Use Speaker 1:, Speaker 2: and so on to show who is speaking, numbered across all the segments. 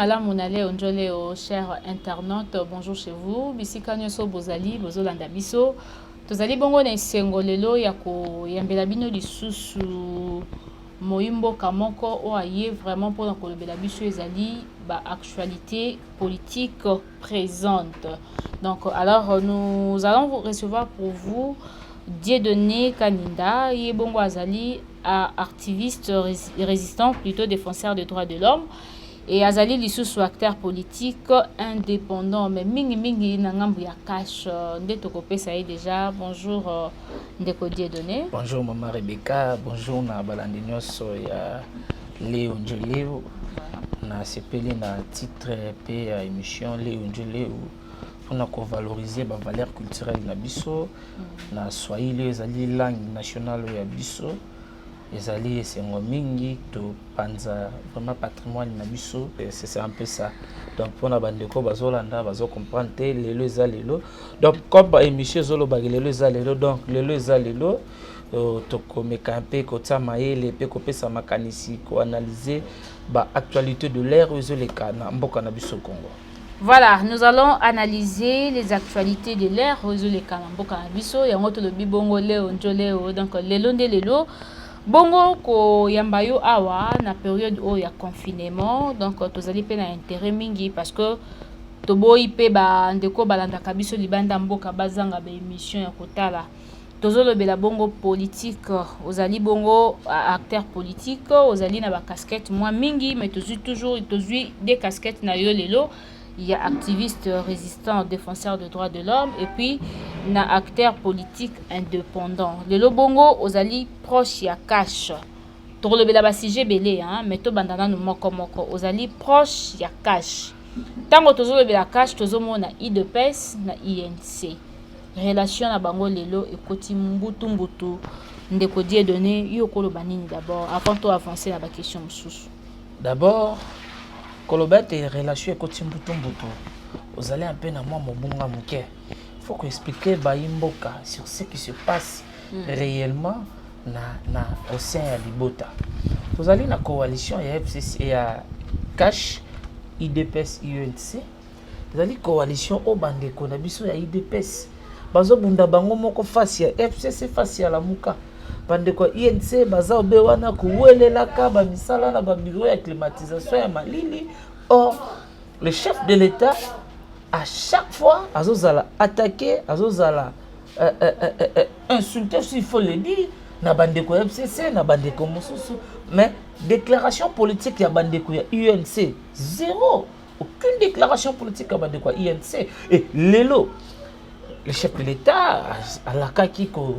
Speaker 1: malamu na leo njoleo, chers internautes, bonjour chez vous. Bisika nyoso bozali, bozolanda biso. Tozali bongo na esengo lelo ya koyambela bino lisusu moyimbo kamoko o aye vraiment pour kolobela biso ezali ba actualité politique présente. Donc alors nous allons vous recevoir pour vous Dieudonné Kaninda, il est bongo azali activiste résistant, plutôt défenseur des droits de l'homme. Et azali lisusu acteur politique indépendant, mais mingi na ngambu ya cash ndeto kopesa ye déjà. Bonjour ndeko Dieudonné.
Speaker 2: Bonjour maman Rebecca, bonjour na balandi nyonso ya Léo Njoleo. Na sepeli na titre pe ya émission Léo Njoleo pour valoriser ba valeur culturelle na biso na swahili ezali langue nationale ya biso. Ezali esengo mingi to panza vraiment patrimoine na biso, c'est un peu ça. Donc pour na bandeko bazolanda bazo comprendre te lelo eza lelo. Donc comme émission zolo ba lelo eza lelo, donc lelo eza lelo to komeka un peu kota maele pe kopesa makanisi ko analyser ba actualité de l'ère ezoleka na mboka na biso Congo.
Speaker 1: Voilà, nous allons analyser les actualités de l'ère ezoleka na mboka na biso yango to lobi bongo leo njoleo. Donc lelo nde lelo bongo ko yambayo awa na période o ya confinement, donc tozali pe na intérêt mingi parce que toboyi pe ba ndeko balanda kabiso libanda mboka bazanga ba émission ya kotala tozolobela bongo politique, ozali bongo acteur politique, ozali na ba casquette moi mingi, mais toujours des casquettes na yo lelo. Il y a activiste résistant, défenseur des droits de l'homme, et puis na acteur politique indépendant. Le Lobongo, ozali proche ya cash. Tolo bela ba sujet belé hein, mais to bandana no moko ozali proche ya cash. Tango tozolo bela cash, tozomo na IDPS na INC. Relation na bango lelo ekoti mbutu ndeko Dieudonné yo koloba nini d'abord avant to avancer na ba question mususu.
Speaker 2: D'abord kolobete relation ekoti mbutu ozali un peu na moi mobunga muke. Faut que expliquer baimboka sur ce qui se passe réellement na océan ya Libota. Ozali na coalition ya FCC ya Cash IDPS UNC. Ozali coalition o bandeko na biso ya IDPS. Bazo bunda bango moko face ya FCC face ya Lamuka. Bandeko INC baza obe wana kuwelelaka ba misala na ba bureau ya climatisation ya Malili. Or le chef de l'État à chaque fois azozala attaqué, azozala insulté, s'il faut le dire, na bandeko FCC, na bandeko mosusu, mais déclaration politique ya bandeko ya UNC zéro, aucune déclaration politique ya bandeko ya UNC. Et lelo le chef de l'État a la kaki ko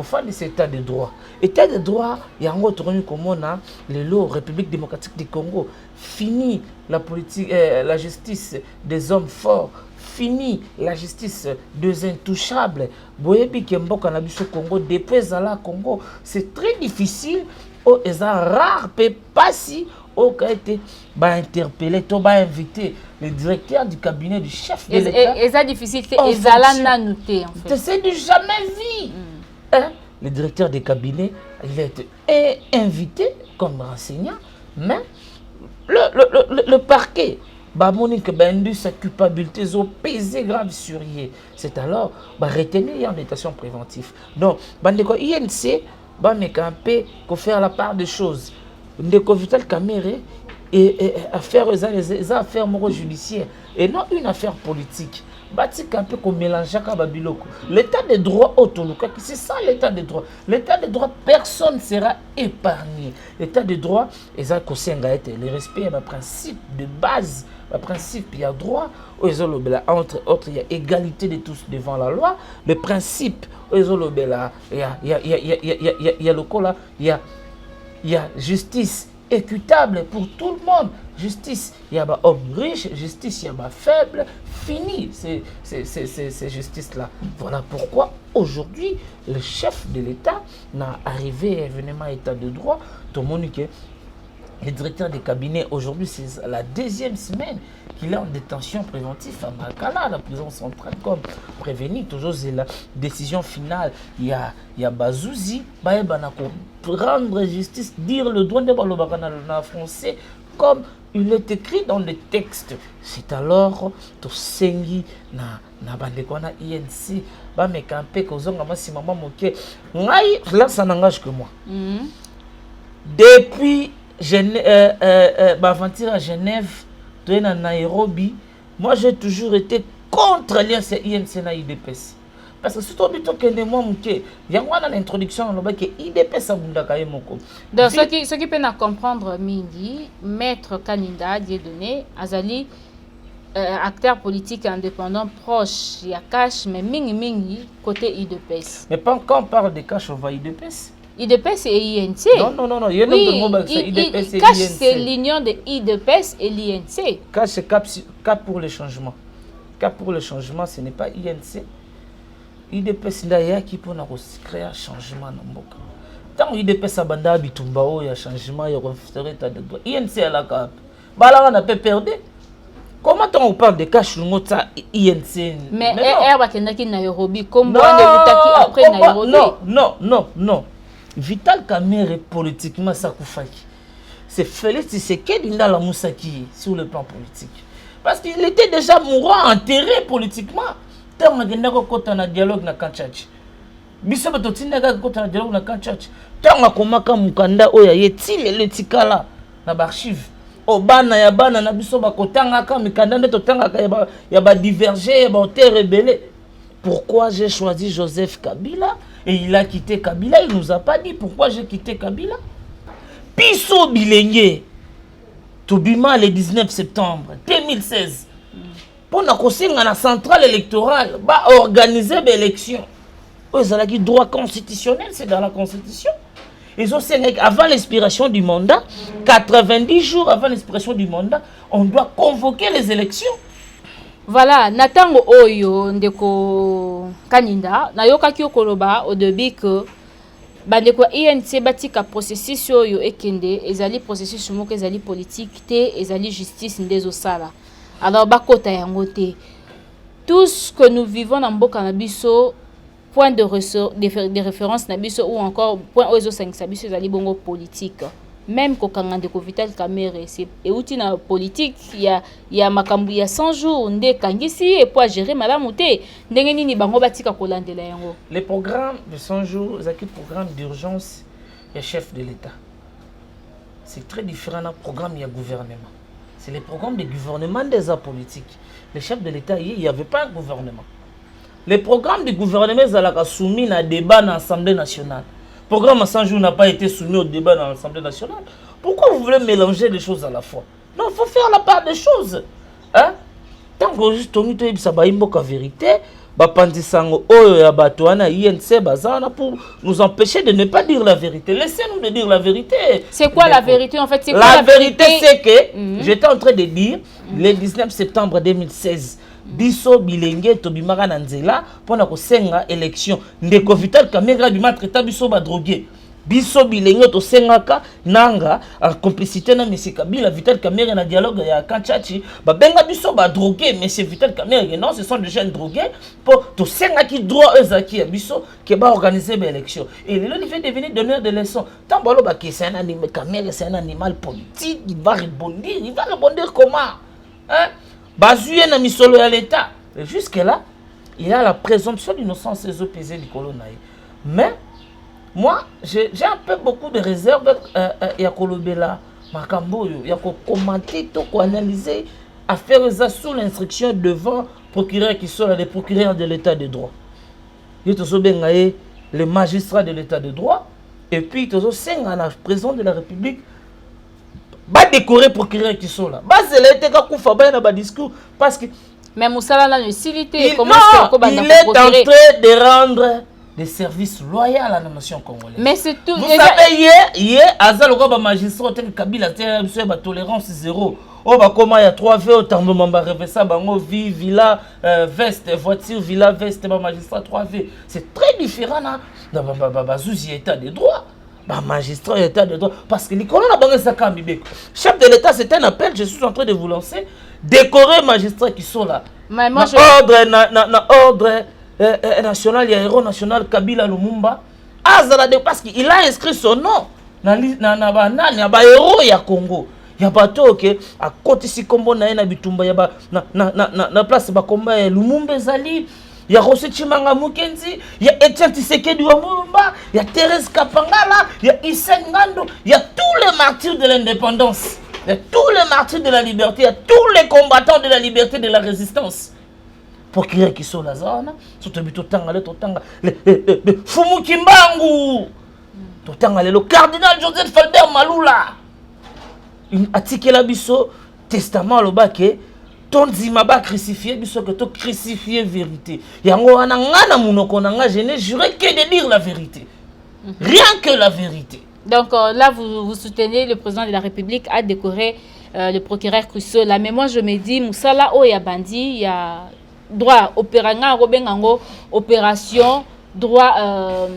Speaker 2: faire de cet état de droit. État de droit, il y a un autre comme on a le République démocratique du Congo. Fini la politique, la justice des hommes forts. Fini la justice des intouchables. Boyebi Kembo Cannabis au Congo, depuis à Congo, c'est très difficile. Oh, c'est rare, pas si au cas été interpellé, tu vas inviter le directeur du cabinet du chef de l'État.
Speaker 1: Et ça difficile, c'est Ezala noté en fait.
Speaker 2: C'est du jamais vu. Le directeur des cabinets, il a été invité comme renseignant, mais le parquet, Monique Bendu, sa culpabilité, ils ont pesé grave sur lui. C'est alors retenir en détention préventive. Donc, INC, pour faire la part des choses. Ndeko Vital Kamere et affaire les affaires judiciaires et non une affaire politique. Batik un peu comme mélange Babiloko. L'état de droit autolocal, c'est ça l'état de droit. L'état de droit, personne ne sera épargné. L'état de droit, le respect des principes de base, le principe, il y a droit, entre autres, il y a égalité de tous devant la loi. Le principe, il y a justice équitable pour tout le monde. Justice, il y a des hommes riches, justice, il y a des faibles. Fini ces justices-là. Voilà pourquoi aujourd'hui, le chef de l'État n'a arrivé événement état de droit. Tout le monde que le directeur des cabinets, aujourd'hui, c'est la deuxième semaine qu'il est en détention préventive à Makala, la prison centrale, comme prévenu. Toujours, c'est la décision finale. Il y a Bazouzi, prendre justice, dire le droit de Balobakana français, comme il est écrit dans les textes. C'est alors to sengi na bandeko na INC ba me campé kozonga masi maman moké ngai là ça n'engage que moi. Depuis aventure à Genève, de à Nairobi, moi j'ai toujours été contre l'alliance INC na IDPS. Parce que surtout que ne moi moké, il y a une introduction on que IDPS a bunda kaye moko.
Speaker 1: Donc ce qui peut na comprendre Mingi, maître Kaninda Dieudonné Azali acteur politique indépendant proche, il y a Cash mais mingi côté IDPS.
Speaker 2: Mais quand on parle de Cash on va IDPS.
Speaker 1: IDPS et INC.
Speaker 2: Non. Il y a
Speaker 1: IDPS et Cash, c'est l'union de IDPS et l'INC.
Speaker 2: Cash, c'est Cap pour le changement. Cap pour le changement, ce n'est pas INC. IDPS, il y a qui peut créer un changement dans le monde. Tant que IDPS a banda bitumbao, il y a un changement, il y a un état de droit. INC a la Cap. Là, on a pas perdu. Comment on parle de Cash INC?
Speaker 1: Mais Herba Kendaki Nairobi, comme on est après Nairobi.
Speaker 2: Non. Vital Kamerhe politiquement Sakoufaki. C'est Félix Tshisekedi Ndala Moussaki sur le plan politique. Parce qu'il était déjà mourant, enterré politiquement. Tant qu'on a un dialogue na Kanchachi. Biso batotina ga ko na dialogue na Kanchachi. Tant akomaka mukanda oya yeti le tikala na archive. Obana ya bana na biso bakotanga ka mikanda nde totanga ya ba diverger ya ba te rebelle. Pourquoi j'ai choisi Joseph Kabila? Et il a quitté Kabila, il ne nous a pas dit pourquoi j'ai quitté Kabila. Piso Bilengue, Tobima le 19 septembre 2016, pour la centrale électorale, organiser l'élection. Ils ont dit droit constitutionnel, c'est dans la Constitution. Ils ont dit avant l'expiration du mandat, 90 jours avant l'expiration du mandat, on doit convoquer les élections.
Speaker 1: Voilà, natango oyo ndeko Kaninda nayoka ki okoloba au début que bandeko INC batika processus oyo ekende ezali processus moko ezali politique te ezali justice ndezo sala. Alors bakota yango te. Tout ce que nous vivons dans mboka na biso point de référence na biso ou encore point ozo 5 sa biso ezali bongo politique. Même quand on a Vital Kamerhe, c'est outil na politique, il y a makambu il y a 100 jours, ndé kangisi et pour gérer madame outé, ndenge nini bango batika kolandela yango.
Speaker 2: Les programmes de 100 jours, c'est un programme d'urgence et chef de l'État. C'est très différent d'un programme il y a gouvernement. C'est les programmes de gouvernement des politiques. Les chefs de l'État, il n'y avait pas un gouvernement. Les programmes du gouvernement, ils ont soumis à débat dans l'Assemblée nationale. Le programme à 100 jours n'a pas été soumis au débat dans l'Assemblée nationale. Pourquoi vous voulez mélanger les choses à la fois? Non, il faut faire la part des choses. Hein? Tant que juste la vérité, pour nous empêcher de ne pas dire la vérité. Laissez-nous de dire la vérité.
Speaker 1: C'est quoi la vérité en fait?
Speaker 2: La vérité, c'est que j'étais en train de dire le 19 septembre 2016. Biso bilenge tobimaka na nzela pona ko senga élection ndeko Vital Kamerhe bima traita biso ba drogué biso bilenge to sengaka nanga en complicité na monsieur Kabila Vital Kamerhe na dialogue ya Kanchachi ba benga biso ba drogué monsieur Vital Kamerhe non ce sont des jeunes drogués pour to senga ki droit ezaki ya biso que ba organiser ba élection et le il fait devenir donneur de leçons tant balo ba que c'est un animal Kamerhe c'est un animal politique il va répondre comment hein? Bazué na misolo ya l'État. Jusque-là, il a la présomption d'innocence des OPZ du colonel. Mais, moi, j'ai un peu beaucoup de réserves à Kolobela, Makambo, il y a commenter, analyser, à faire ça sous l'instruction devant procureur qui sont les procureurs de l'État de droit. Il y a les magistrats de l'État de droit, et puis il y a la président de la République. Ba décorer procureur qui sont là. Ba zélé ka kufa ba na ba discours parce que
Speaker 1: mais Moussala là ne silité
Speaker 2: il est en train de rendre des services loyaux à la nation congolaise.
Speaker 1: Mais c'est tout.
Speaker 2: Vous savez hier azalo ko ba magistrat tel Kabila tel ba tolérance zéro. Oh bah comment il y a 3V autant de membres rêver ça bango vie villa veste voiture villa veste ba magistrat 3V. C'est très différent là. Ba souci état de droit. Bah, magistrat état de droit parce que les colons chef de l'État c'est un appel je suis en train de vous lancer décorer magistrats qui sont là
Speaker 1: mais moi
Speaker 2: ordre national il y a héros national Kabila Lumumba parce qu'il a inscrit son nom na héros ya Congo ya bato ke akotisi kombo na ye na bitumba ya ba na place ba komba ya Lumumba ezali ya Rossé Tshimanga Mukenzi, il y a Etienne Tshisekedi wa Mulumba, il y a Thérèse Kapangala, il y a Issa Ngando, il y a tous les martyrs de l'indépendance, il y a tous les martyrs de la liberté, il y a tous les combattants de la liberté, de la résistance. Pour qui sont la zone, surtout le Fumu Kimbangu, le cardinal Joseph Falbert Malula, une article la biso testament le baké. Ton zimaba crucifié, biso que to crucifié vérité. Yango anangana munoko nanga, je n'ai juré que de dire la vérité. Rien que la vérité.
Speaker 1: Donc là, vous soutenez le président de la République a décoré le procureur Crusso. Là, mais moi je me dis, Moussala o ya bandi, il y a droit opéranga robengango opération droit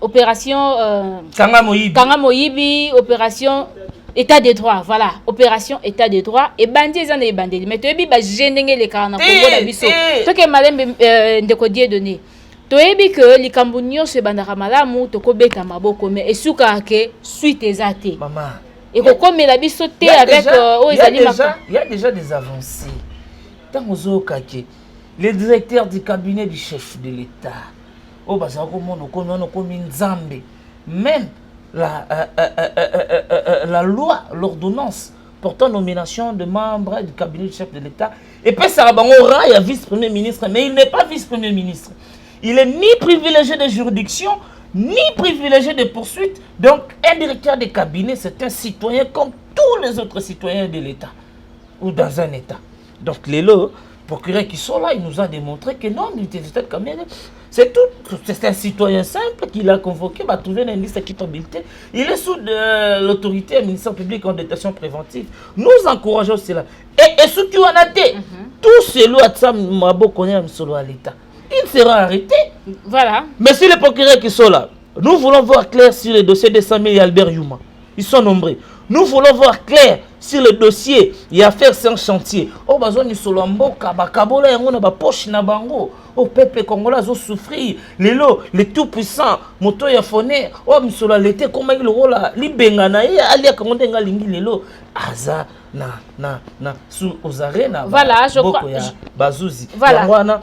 Speaker 1: opération
Speaker 2: Kanga Moyibi
Speaker 1: opération État de droit, voilà, opération État de droit et bandi ils en est bandé. Mais tu es bien gêné les cas na Congo na biso. Toi que malem ndekodier donné. Tu es bien que les Cambodgiens se bandara malamu to ko beta maboko mais esuka ke suite ezate.
Speaker 2: Maman.
Speaker 1: Et comme la biso té avec
Speaker 2: il y a déjà des avancées. Tant ozo kake les directeurs du cabinet du chef de l'État. Oh baza ko mono ko minzambe. Même la loi, l'ordonnance portant nomination de membres du cabinet du chef de l'État. Et puis ça aura un vice-premier ministre, mais il n'est pas vice-premier ministre. Il est ni privilégié de juridiction, ni privilégié de poursuite. Donc un directeur de cabinet, c'est un citoyen comme tous les autres citoyens de l'État ou dans un État. Donc les lots, procureurs qui sont là, il nous a démontré que non, l'utilité de cabinet, c'est tout. C'est un citoyen simple qui l'a convoqué, va trouver une liste d'équitabilité. Il est sous l'autorité du ministère public en détention préventive. Nous encourageons cela. Et ce qui en a été, tout ce lot à l'État, il sera arrêté.
Speaker 1: Voilà.
Speaker 2: Mais si les procureurs qui sont là, nous voulons voir clair sur le dossier de Samuel et Albert Yuma. Ils sont nombreux. Nous voulons voir clair sur le dossier et affaire sans chantier. Oh, bazo ni solomboka, bakabola yango na ba poche na bango. Oh, peuple congolais zo souffrir. Les tout puissants, moto ya foner. Oh, misola l'été comment il rola libenga na ye alia konde nga lingi lelo. Aza na sous aux arènes.
Speaker 1: Voilà, je crois.
Speaker 2: Bazouzi.
Speaker 1: Voilà.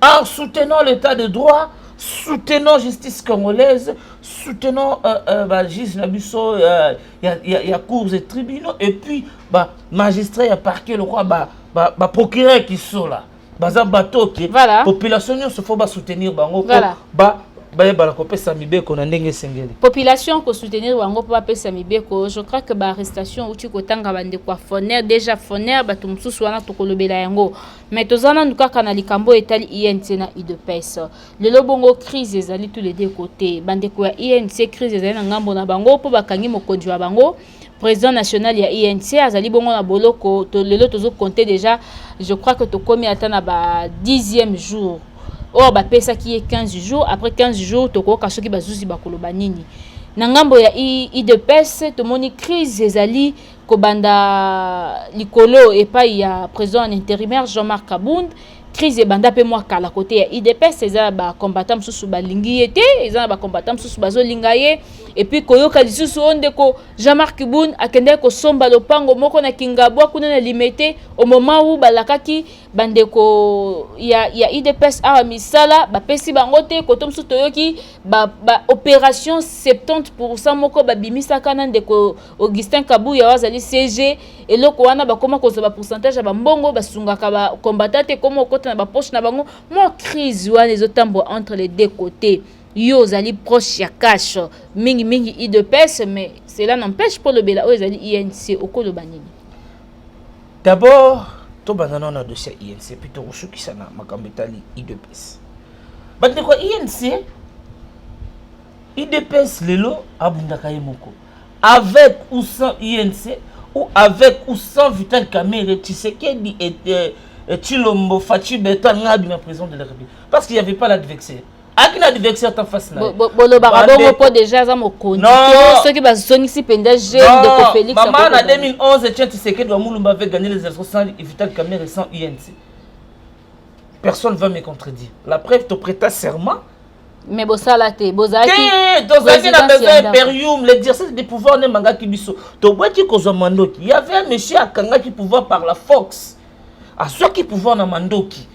Speaker 2: En soutenant l'état de droit, soutenons justice congolaise, soutenons justice nabiso, il y a cours et tribunaux, et puis magistrats, il y a parquet, le roi, procureur qui sont là. Baza bateau qui
Speaker 1: voilà.
Speaker 2: Population se faut soutenir bango.
Speaker 1: Voilà.
Speaker 2: Population
Speaker 1: ko soutenir wango pa pesa mibeko. Je crois que ba arrestation uti ko tanga bande kwa foner déjà foner batu mususu wana to kolobela yango. Mais tozana nuka kana likambo etali INC na IDPS. Lelo bongo crise ezali tous les deux côtés. Bande kwa INC crise ezali na ngambo na bango po bakangi mokonzi wa bango. Président national ya INC azali bongo na boloko to lelo tozo compter déjà. Je crois que to komi atana ba 10e jour. Or ba pesa qui est 15 jours après 15 jours to ko kasoki bazuzi bakoloba nini na ngambo ya IDPS to moni crise ezali ko banda likolo et pas ya président intérimaire Jean-Marc Kabound crise e banda pe moi kala côté ya IDPS eza ba combattant mususu balingi ete eza ba combattant mususu bazo lingaye et puis koyoka lisusu ondeko Jean-Marc Kabound akende ko somba lopango moko na Kingabwa kuna na limité au moment où balakaki bandeko ya IDPS a misala ba pesi bango te koto mususu toyoki ba opération 70% moko ba bimisa kana ndeko Augustin Kabuya wazali CG et loko wana ba koma kozo ba pourcentage ba mbongo basungaka ba combattant comme na ba poche na bango mo crise wana ezotambo entre les deux côtés yo zali proche ya cash mingi IDPS mais cela n'empêche pas le bela o zali INC okolo banini
Speaker 2: d'abord to banana na dossier INC puis to rushukisa na makambo etali IDPS bande ko IDPS lelo abundaka ye moko avec ou sans INC ou avec ou sans Vital Kamerhe Tshisekedi et Chilombo Fachi Beton ngabi na président de la République parce qu'il n'y avait pas l'adversaire. Aki na adversaire en face là.
Speaker 1: Bolo barabongo po déjà za mokondi.
Speaker 2: Non,
Speaker 1: ceux qui bazoni si penda jeune de Félix.
Speaker 2: Maman en 2011 Etienne Tshisekedi wa Mulumba avait gagné les élections sans Vital Kamerhe sans INC. Personne ne va me contredire. La preuve te prêta serment
Speaker 1: Mais Bosalate, Bozaki.
Speaker 2: Dans un besoin impérium, l'exercice des pouvoirs n'est manga qui biso. Tobwaki Kozomandoki. Il y avait un monsieur à Kanga qui pouvoir par la Fox. À ceux qui pouvoir na Mandoki.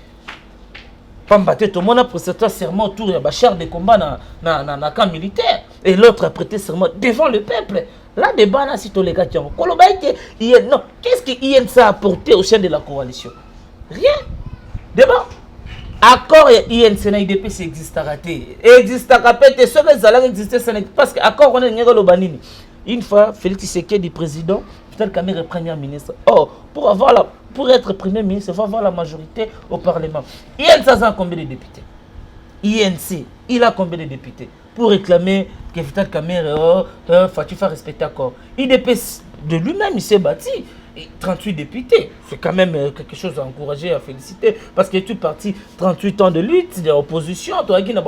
Speaker 2: Pambate, tout le monde a prêté serment autour de la char de combat dans camp militaire. Et l'autre a prêté serment devant le peuple. Là, débat, là, si tu les gars qui ont. Non, qu'est-ce que INC a apporté au sein de la coalition? Rien. Débat. Accord INC na IDPS existera. Existera peut-être. Ce que ça exister, parce que accord on est le banini. Une fois, Félix Tshisekedi président, peut-être qu'il est premier ministre. Oh, pour être premier ministre, il faut avoir la majorité au Parlement. INC a combien de députés? INC, il a combien de députés? Pour réclamer que Vital Kamerhe faut respecter l'accord. IDPS de lui-même, il s'est bâti. 38 députés, c'est quand même quelque chose à encourager, à féliciter, parce qu'il est parti 38 ans de lutte, d'opposition, tu as dit un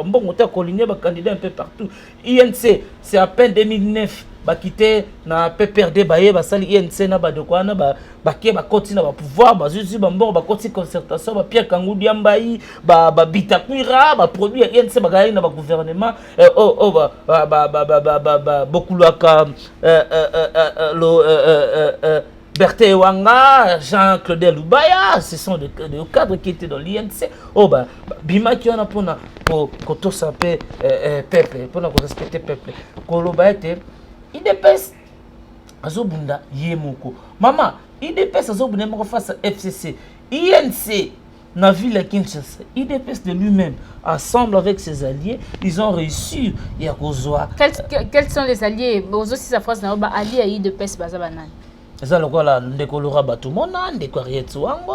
Speaker 2: candidat un peu partout. INC, c'est à peine 2009, bah quitté na PPRD baye ba sali INC na ba de quoi na ba ke ba continue na ba pouvoir ba zuzi ba mbor ba continue concertation ba Pierre Kangudi Ambayi ba Bitakwira ba produit INC ba gagne na ba gouvernement Bokulaka Berthe Wanga, Jean-Claude Lubaya, ce sont des cadres qui étaient dans l'INC. Oh bah, Bima qui en a pour tout ça peuple, pour respecter peuple. Koloba était IDPS azobunda yemoko. Maman, IDPS azobunda moko face à FCC. INC na ville à Kinshasa. IDPS de lui-même, ensemble avec ses alliés, ils ont réussi à Kozwa.
Speaker 1: Quels sont les alliés? Bozo si sa phrase na ba allié à IDPS bazabanan.
Speaker 2: Ça le quoi là, Ndekolora Batumona, Ndekwarietuango,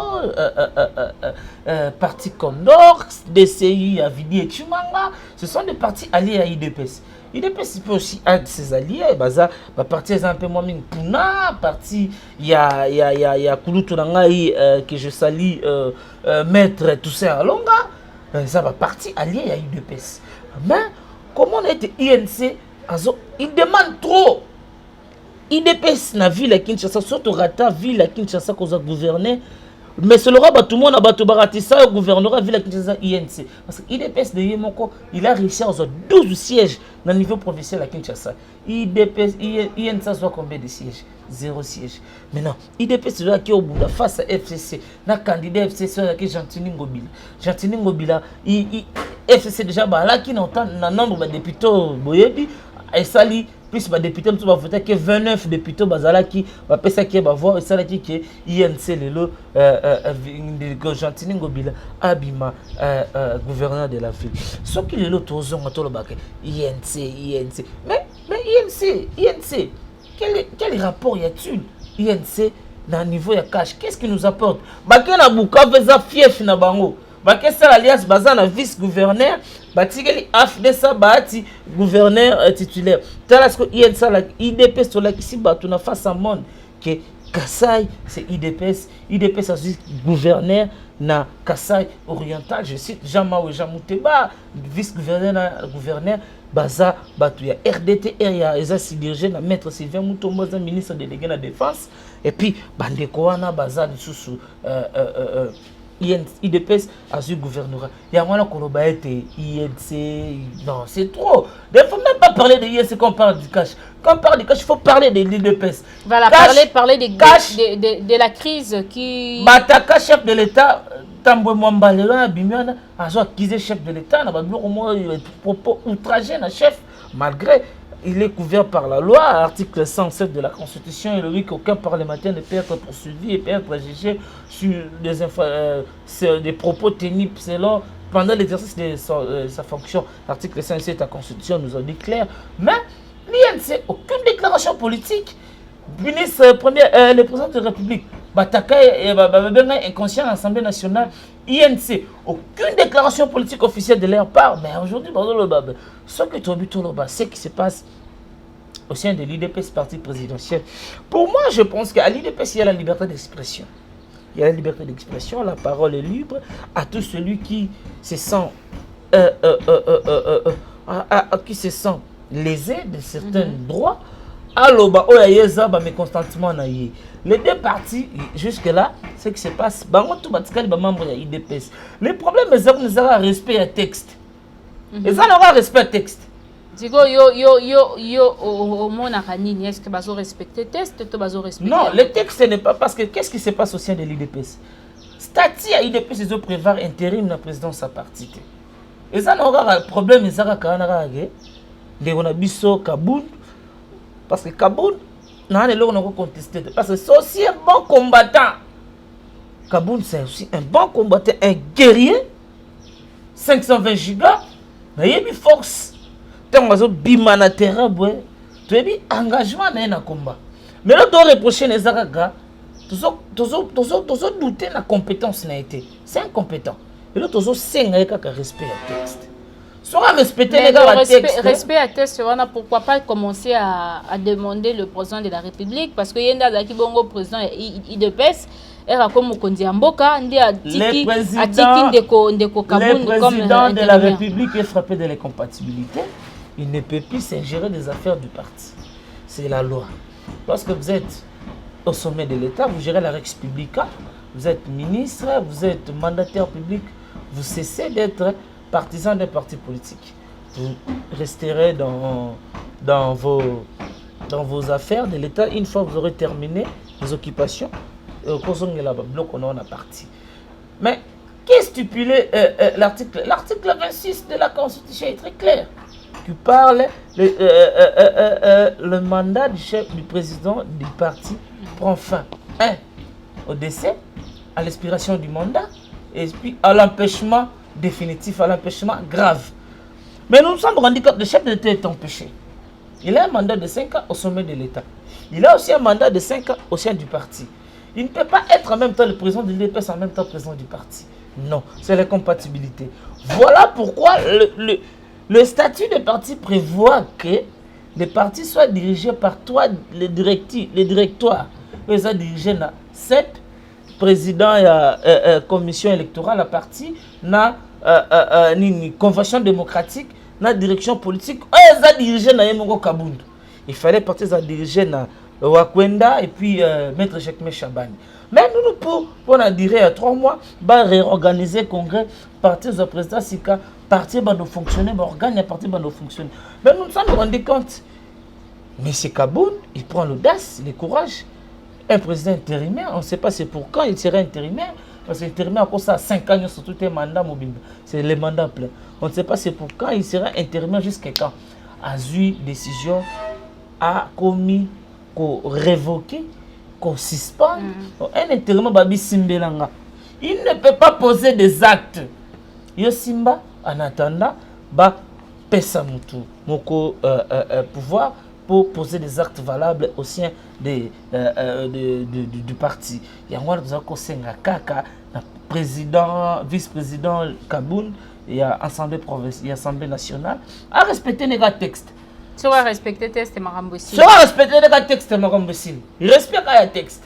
Speaker 2: Parti Condor, DCI, Avidi et Chumanga, ce sont des partis alliés à IDPS. IDPS peut aussi être ses alliés, baza, parti un peu moins Puna, parti il y a Kulutunangai que je salue, Maître Toussaint Alonga, ça va parti allié à IDPS. Mais comment on est INC, il demande trop. IDPS na ville à Kinshasa, surtout Rata ville à Kinshasa qu'on a gouverné, mais c'est le roi tout le monde a battu Baratissa au gouvernorat ville à Kinshasa INC. Parce que IDPS de Yemoko, il a réussi à avoir 12 sièges dans le niveau provincial à Kinshasa. IDPS, INC soit combien de sièges? 0 siège. Maintenant, IDPS là qui est au bout de la face à FCC, na candidat FCC là qui est Gentini Ngobila. Gentini Ngobila, FCC déjà là qui n'entend le nombre de députés Boyebi et Sali. Plus les députés ne sont pas votés que 29 députés qui va passer qui va voir et ça qui est INC le Gentini Ngobila Abima gouverneur de la ville. Ce qui est l'autre aux INC mais INC quel rapport y a-t-il INC dans le niveau de cash qu'est-ce qui nous apporte bakena Bukavu za fief na bango bakesa l'alliance bazana vice-gouverneur batikeli afdesa bati gouverneur titulaire talasco INC la IDPS to la kisi batu na face à monde que Kassai c'est IDPS as gouverneur na Kassai oriental je cite Jean-Maou Jamouteba vice-gouverneur na gouverneur baza batu ya RDTR ya eza dirigé na maître Sylvain Mutombo ministre délégué na défense et puis bandeko wana baza lisusu IDPS a su gouvernorat. Il y a moins qu'on a été INC. Non, c'est trop. Il ne faut même pas parler de INC quand on parle du cash. Quand on parle du cash, il faut parler de l'IDPS.
Speaker 1: Voilà, cash, parler de la crise qui.
Speaker 2: Bataka, chef de l'État, Tambwe Mwambalera, Bimiana, a accusé chef de l'État, n'a pas au moins propos outragés, un chef, malgré. Il est couvert par la loi, article 107 de la Constitution, il dit qu'aucun parlementaire ne peut être poursuivi et peut être jugé sur des propos tenus selon pendant l'exercice de sa fonction. L'article 107 de la Constitution nous en dit clair. Mais l'INC, aucune déclaration politique. Le président de la République, Bataka est inconscient à l'Assemblée nationale. INC, aucune déclaration politique officielle de leur part. Mais aujourd'hui, ce que tu as vu, c'est ce qui se passe au sein de l'IDPS, parti présidentiel. Pour moi, je pense qu'à l'IDPS, il y a la liberté d'expression. Il y a la liberté d'expression, la parole est libre à tout celui qui se sent, lésé de certains droits. Aloba oyayeza ba mécontentement na yé. Les deux partis jusque là ce qui se passe bango tout batikali ba membre ya IDPS. Le problème est que nous avons respect à texte. Et ça n'aura respect texte.
Speaker 1: Digo yo au monaka nini, est-ce que bazo respecter test to bazo respecter?
Speaker 2: Non, le texte n'est pas parce que qu'est-ce qui se passe au sein de l'IDPS? Statut à IDPS ils ont prévoir intérim na président sa partie. Et ça n'aura problème ils sera kanara ge. Les on a biso Kaboun parce que Kaboun n'a pas le contesté parce que c'est aussi un bon combattant. Kaboun c'est aussi un bon combattant, un guerrier. 520 gigas, mais il y a une force. Tant que bimana terrain, tu as un engagement dans le combat. Mais là, tu as reproché les Aragas, tu as douté de la compétence. C'est incompétent. Et là, tu as respect à texte. Soit respecter les gars à texte.
Speaker 1: Respect à texte, pourquoi pas commencer à demander le président de la République? Parce que y a un président IDPS. Le président
Speaker 2: de la République est frappé de l'incompatibilité. Il ne peut plus s'ingérer des affaires du parti. C'est la loi. Lorsque vous êtes au sommet de l'État, vous gérez la Rex Publica, vous êtes ministre, vous êtes mandataire public, vous cessez d'être partisan d'un parti politique. Vous resterez dans vos affaires de l'État une fois que vous aurez terminé vos occupations. On a parti. Mais qu'est-ce que stipulé l'article 26 de la Constitution est très clair. Qui parle le mandat du chef du président du parti prend fin 1 au décès, à l'expiration du mandat et puis à l'empêchement définitif, à l'empêchement grave. Mais nous nous sommes rendus compte que le chef de l'État est empêché. Il a un mandat de 5 ans au sommet de l'État. Il a aussi un mandat de 5 ans au sein du parti. Il ne peut pas être en même temps le président de l'IDPS, en même temps le président du parti. Non, c'est l'incompatibilité. Voilà pourquoi le statut de parti prévoit que les partis soient dirigés par toi, les directoires. Ils sont dirigés par 7 présidents et la commission électorale, la parti, la convention démocratique, la direction politique. Ils sont dirigés par Yemongo Kabound. Il fallait partir à diriger dans Wakwenda et puis Maître Jacques Chabani. Mais nous, pour dire 3 mois, réorganiser le congrès, partir au président Sika, partir de fonctionner, organiser partir de fonctionner. Mais nous nous sommes rendus compte. M. Kaboun, il prend l'audace, le courage. Un président intérimaire, on ne sait pas c'est pour quand il serait intérimaire. Parce que l'intérimaire, à cause de 5 ans, sur tout un mandat mobile. C'est les mandats pleins. On ne sait pas c'est pour quand il sera intérimaire jusqu'à quand. A eu décision, a commis, qu'on révoqué, qu'on suspend. Un intérimaire, Babi Simbelanga. Il ne peut pas poser des actes. Yo Simba, en attendant, ba pesa mutu, moko pouvoir pour poser des actes valables au sein du parti. Il y a moi qui kaka, président, vice-président Kaboun, il y a Assemblée provinciale, il y a Assemblée nationale, à respecter les textes.
Speaker 1: Tu vas respecter les textes, Marambosi.
Speaker 2: Tu vas respecter les textes, Marambosi. Il respecte les textes.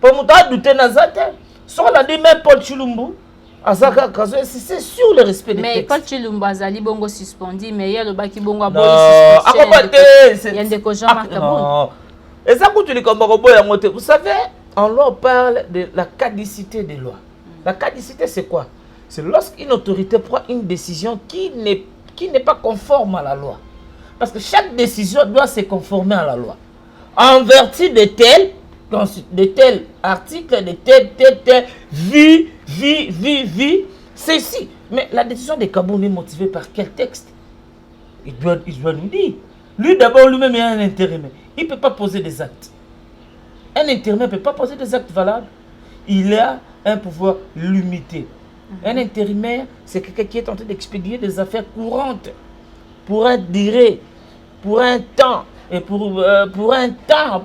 Speaker 2: Pour nous douter Nazate, sur la dit même Paul Chilumbu. C'est sur le respect des textes.
Speaker 1: Mais Paul Chilumbu Azali bongo suspendu, mais il y a le baki bongo aboli
Speaker 2: suspendu.
Speaker 1: Il y a des gens Kaboun.
Speaker 2: Et ça, vous savez, en loi, on parle de la caducité des lois. La caducité, c'est quoi? C'est lorsqu'une autorité prend une décision qui n'est pas conforme à la loi. Parce que chaque décision doit se conformer à la loi. En vertu de tel article, de tel, vie, c'est ici. Mais la décision de Kaboun est motivée par quel texte? Il doit nous dire. Lui, d'abord, lui-même, il a un intérimaire. Il ne peut pas poser des actes. Un intérimaire ne peut pas poser des actes valables. Il a un pouvoir limité. Un intérimaire, c'est quelqu'un qui est en train d'expédier des affaires courantes pour une durée, pour un temps, et pour un temps,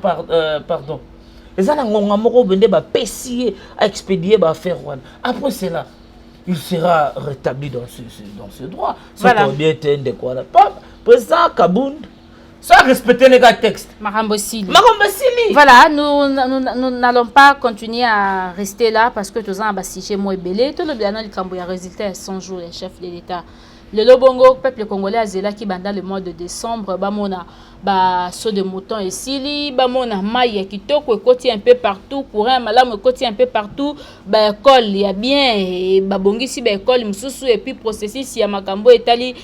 Speaker 2: pardon. Et ça, on va pécier à expédier des affaires. Après cela, il sera rétabli dans ce droit.
Speaker 1: Voilà.
Speaker 2: Président Kabound, ça respecter les textes.
Speaker 1: Marambosili. Voilà, nous n'allons pas continuer à rester là parce que tous les sujet moins belé. Tout le bien le résultat 100 jours les chefs de l'État. Le lobongo, peuple congolais a zéla qui banda le mois de décembre, bamona ba saut de mouton et sili, bamona maille kitoko ekoti un peu partout, courant malamu ekoti un peu partout, ba école il y a bien et ba bongisi ba école msusu et puis processus ya makambo etali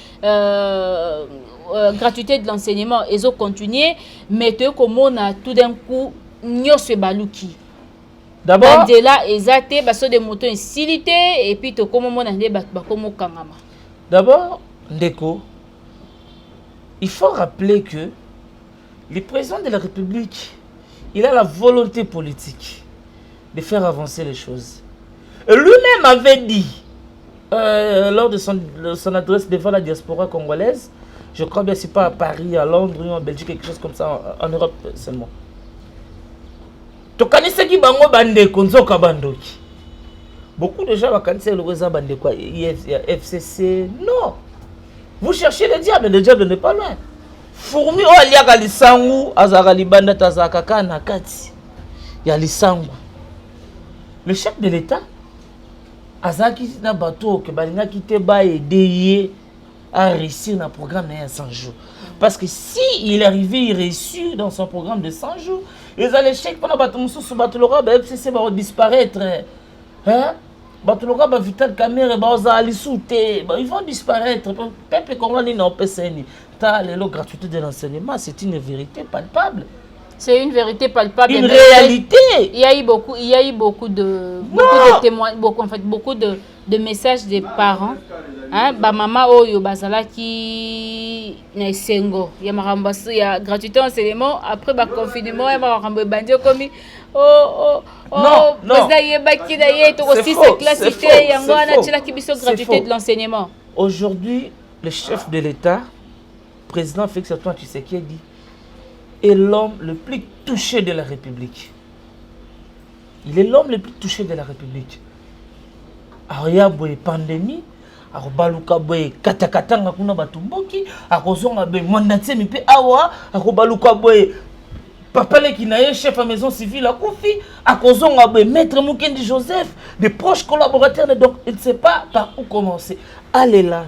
Speaker 1: gratuité de l'enseignement ezo continuer mais te komona tout d'un coup nyos baluki. D'abord bandela ezate ba saut de mouton et silité et puis to komo mona nde ba komo kangama.
Speaker 2: D'abord, Ndeko, il faut rappeler que le président de la République, il a la volonté politique de faire avancer les choses. Et lui-même avait dit, lors de son adresse devant la diaspora congolaise, je crois bien c'est pas à Paris, à Londres, ou en Belgique, quelque chose comme ça, en Europe seulement. Tokaniseki bango bandeko nzoka bandoki. Beaucoup de gens vacances le quoi FCC. Non. Vous cherchez le diable n'est pas loin. Fourmi o aliaka lisangu azaka libanda tazaka kana kati. Ya lisangu. Le chef de l'État azaki na bateau que balinga kite ba aider à réussir dans programme de 100 jours. Parce que si il arrivait, il réussit dans son programme de 100 jours, les l'échec pendant bateau musu bateau lora ba FCC va disparaître. Hein? Vital Caméra, ils vont disparaître. Peuple congolais n'a pas la gratuité de l'enseignement, c'est une vérité palpable.
Speaker 1: C'est une vérité palpable.
Speaker 2: Une réalité.
Speaker 1: Il y a eu beaucoup de témoins, beaucoup de messages des parents. Hein, ba mama oyo bazala qui na sengo. Il y a gratuité d'enseignement après ba confinement, il y a marambo bandio komi
Speaker 2: non,
Speaker 1: gratuité de l'enseignement.
Speaker 2: Aujourd'hui, le chef de l'État, président Félix Antoine Tshisekedi, est l'homme le plus touché de la République. Il est l'homme le plus touché de la République. Aria boye pandémie, akobaluka boye katakatanga kuna batumboki, akozonga boye mandatse mipe awa, akobaluka boye papa qui n'a chef à maison civile à Koufi, à Kozonga, maître Mukendi Joseph, des proches collaborateurs, donc il ne sait pas par où commencer. Allez là,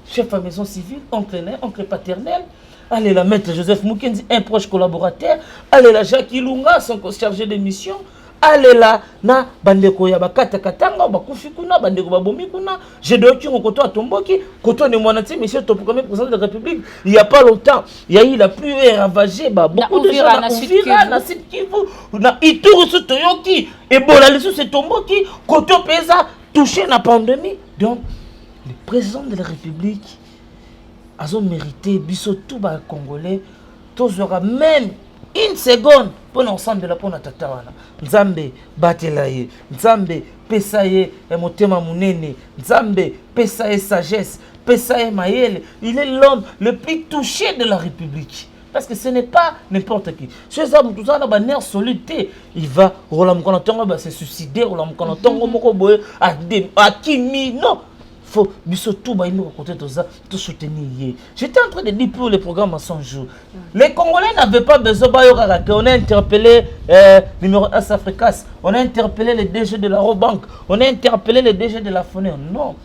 Speaker 2: chef à maison civile, oncle paternel, allez là, maître Joseph Mukendi, un proche collaborateur, allez là, Jacques Ilunga, son chargé de mission, allez là, na bandeko ya bakata katanga, bakufi kuna, bandeko babomi kuna, j'ai deux qui ont koto à Tomboki, koto ne moinati, monsieur ton premier président de la République, il n'y a pas longtemps, il y a eu la pluie ravagée, beaucoup de gens na Ouvira, na Sud Kivu, na Ituri sous Toyoki, et Bolali sous Tomboki, koto pesa, touché la pandémie. Donc, le président de la République a mérité, biso tout bas congolais, tous aura même une seconde pour l'ensemble de la pona tatawana. Nzambe batelaye, Nzambe pesaye motema munene, Nzambe pesaye sagesse, pesaye mayele. Il est l'homme le plus touché de la République. Parce que ce n'est pas n'importe qui. Chez hommes, tout ça, on a un nerf solide. Il va, se suicider, à Kimi. Non. Faut tout soutenir. J'étais en train de dire pour le programme à 100 jours. Les Congolais n'avaient pas besoin. On a interpellé numéro 1 Africas, on a interpellé les DG de la Robank, on a interpellé les DG de la Foner. Non,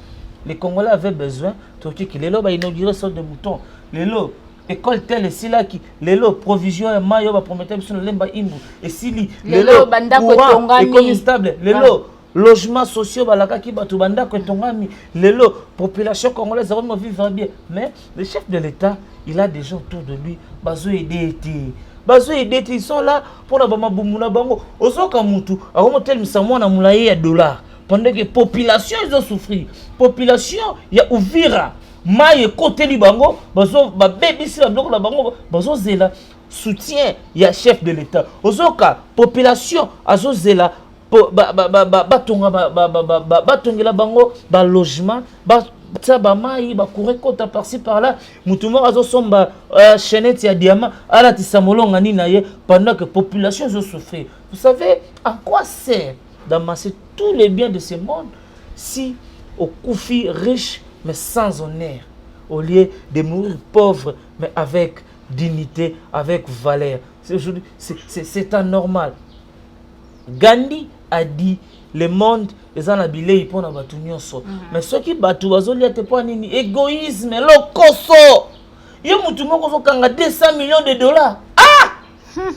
Speaker 2: les Congolais avaient besoin. Les lots inauguré sur des moutons. Les lots école telle et si là qui les lots provision et maillot va promettre sur le lemba imbu et si les lots courant économie stable les lots logements sociaux balaka ki batu banda ko tongami lelo population congolaise va vivre bien mais le chef de l'État il a des gens autour de lui bazo aider ils sont là pour na bama bumuna bango osoka mutu akomotel misamwa na mulaye ya dollar pendant que population ils ont souffert population ya Uvira maye côté li bango bazo ba baby si la bloc la bango bazo zela soutien ya chef de l'État osoka population azo zela batongela bango ba logement ba mai ba courir kota par-ci par-là mutumo azo somba chaînette ya diamant ala tisamolonga ni na ye pendant que population zo souffrir. Vous savez en quoi sert d'amasser tous les biens de ce monde si au Koufi riche mais sans honneur au lieu de mourir pauvre mais avec dignité, avec valeur. C'est anormal. Gandhi a dit le monde ils ont bilei pour na batu nyonso mais ceux qui batu bazolia te po nini égoïsme lokoso yo mutu moko zo kanga 200 millions de dollars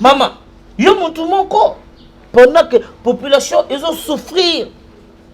Speaker 2: maman yo mutu moko pendant que population ils ont souffrir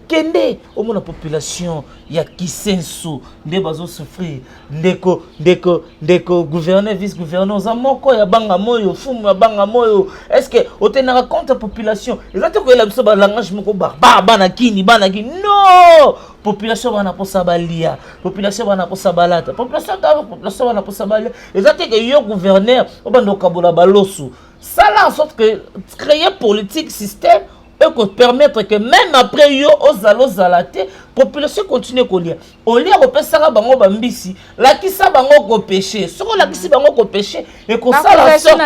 Speaker 2: kende au moins la population ya Kisensu nde bazo souffrir ndeko gouverneur vice gouverneur za moko ya banga moyo fumu ya banga moyo est-ce que otenaka compte la population ezate ko la biso ba langage moko bana kini non population bana posa balia population bana posa balata population bana posa balia ezate que yo gouverneur obando kabola balosu ça là en sorte que créer politique système et qu'on permettre que même après yo ozalate population continue à lire on lit au pesara bango bambisi la ki sa bango ko péché soko la ki si bango ko péché et qu'on ça la sorte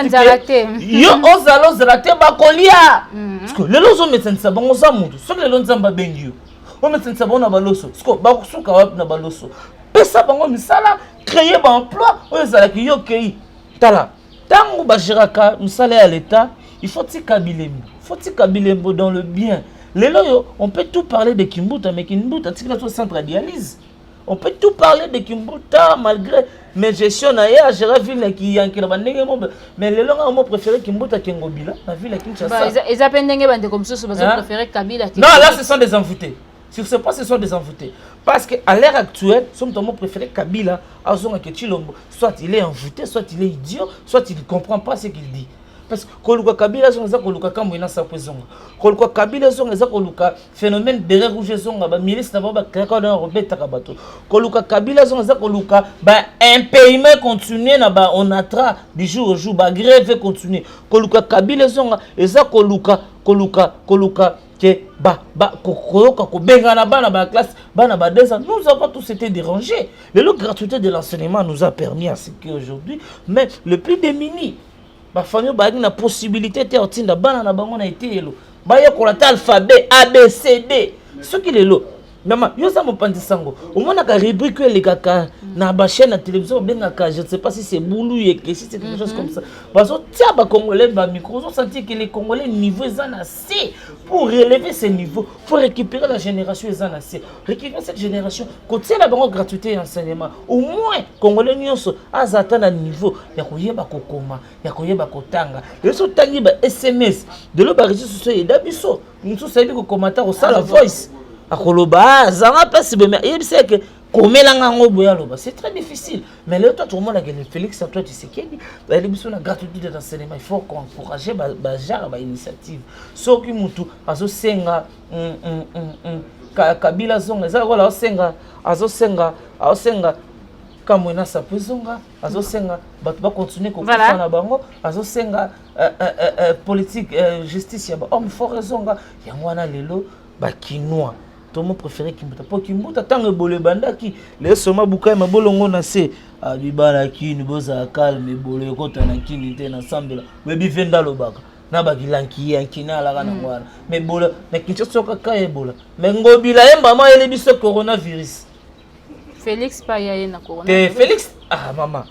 Speaker 2: que yo ozalate ba kolia parce que le lozo médecin sa bango za mutu soko le nzamba bengi o médecin sa bango na baloso soko ba kusuka wa na baloso pesa bango misala créer ba emploi ozala ki yo kei tala tango ba jiraka misala ya l'état il faut tikabilembo. Faut-il Kabilembo dans le bien. On peut tout parler de Kimbuta, mais Kimbuta, c'est notre centre de dialyse. On peut tout parler de Kimbuta, malgré mes gestions à Géraville qui y a mais les gens ont préféré Kimbuta Kengobila, la ville à Kinshasa.
Speaker 1: Ils appellent des gens comme ça, ils préfèrent Kabila.
Speaker 2: Non, là, ce sont des envoûtés. Si vous ne savez pas, ce sont des envoûtés. Parce qu'à l'heure actuelle, son préféré Kabila, soit il est envoûté, soit il est idiot, soit il ne comprend pas ce qu'il dit. Parce que koluka kabila zonga koluka kamwina sa pezonga koluka kabila zonga koluka phénomène de rouge zonga ba milice na ba kaka na robeta kabato koluka kabila zonga koluka ba impayement continue na ba onatra du jour au jour ba grève continue koluka kabila zonga eza koluka que koluka ko benga na bana ba classe bana ba 2 ans nous avons tous été dérangés le gratuité de l'enseignement nous a permis à ce qu'aujourd'hui mais le plus démuni ba famille ba na possibilité te otinda bana na bango na etelo ba yekola ta alphabet ABCD ce qui est lo maman yo ça mo pandisango au moins ka rubrique les kaka na ba chaîne na télévision benga ka je ne sais pas si c'est boulou et que si c'est quelque chose comme ça parce que tia ba congolais ba micro ont senti que les congolais niveau ezana assez pour relever ce niveau faut récupérer la génération ezana assez récupérer cette génération côté la bango gratuité et enseignement au moins congolais nyonso azata na niveau ya koyeba kokoma ya koyeba kotanga et so tangi ba SMS de lo ba réseaux sociaux et dabiso nous sabi ko commentaire au sala voice akoloba zanga pasi be mais il sait que komelanga ngobo loba c'est très difficile mais là toi tout le monde a gagné Félix toi tu sais qui dit la biso la gratuité de l'enseignement il faut encourager ba genre ba initiative soki mutu azo senga kabila zonga za wala azosenga kamwena sa pezonga azosenga batu ba continuer ko kufa na bango azosenga politique justice ya ba homme fort zonga yangwana lelo ba kinwa tout mon préféré Kimbuta pour Kimbuta tant que bolé bandaki les soma bukai mabolongo na se abibana kini boza calme bolé kota na kini te na sambela webi venda lobaka na bagilanki yankina la kana ngwana mais bola na kinchoso kaka ebola mais ngobila yemba ma ele biso coronavirus
Speaker 1: Félix pa yaye na coronavirus
Speaker 2: Félix maman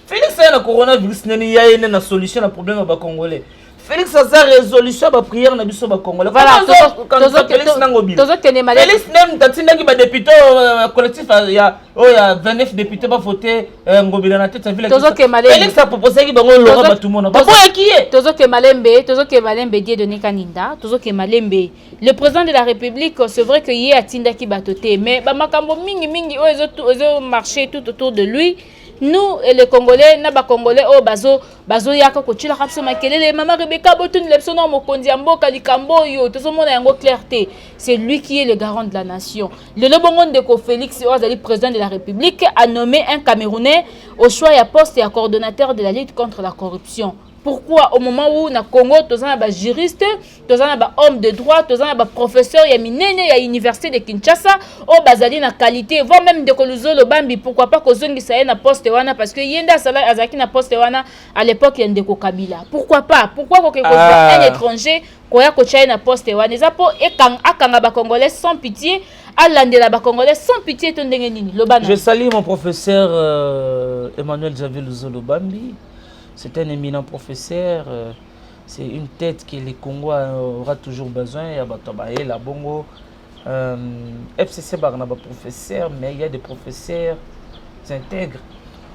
Speaker 2: Félix yaye na coronavirus neni yaye na solution na problème ba congolais Félix a sa résolution ba prière na biso ba congolais.
Speaker 1: Voilà,
Speaker 2: Félix nangobila.
Speaker 1: Félix
Speaker 2: même tatina ki ba député collectif ya 29 députés ba voter ngobila na tête ville. Félix a proposé ki bango lora ba tout monde. Ba boye
Speaker 1: Tozo ke Malembe die donné Kaninda, Tozo ke Malembe. Le président de la République, c'est vrai que yé atinda ki batoté mais ba makambo mingi ozo marché tout autour de lui. Nous et les Congolais, na Congolais oh bazo yaka ko chila kapso makelele mama Rebecca botun lepso na mokonzi amboka likambo yo to mona yango clarté c'est lui qui est le garant de la nation le lobongo de ko Félix Ozali président de la République a nommé un Camerounais au choix à poste et à coordonnateur de la lutte contre la corruption. Pourquoi au moment où na Congo tozana ba juriste, tozana ba homme de droit, tozana ba professeur ya minene ya université de Kinshasa, o bazali na qualité, voire même de Koluzolo Bambi, pourquoi pas ko zongi sa na poste wana parce que yenda sala azaki na poste wana à l'époque ya ndeko Kabila. Pourquoi pas? Pourquoi ko un étranger ko ya ko na poste wana zapo akanga ba congolais sans pitié, alandela ba congolais sans pitié to ndenge nini lobana.
Speaker 2: Je salue mon professeur Emmanuel Javier Luzolo Bambi. C'est un éminent professeur c'est une tête que le Congo aura toujours besoin. Il y a Batobaye, la Bongo. FCC barna ba professeur, mais il y a des professeurs intègres.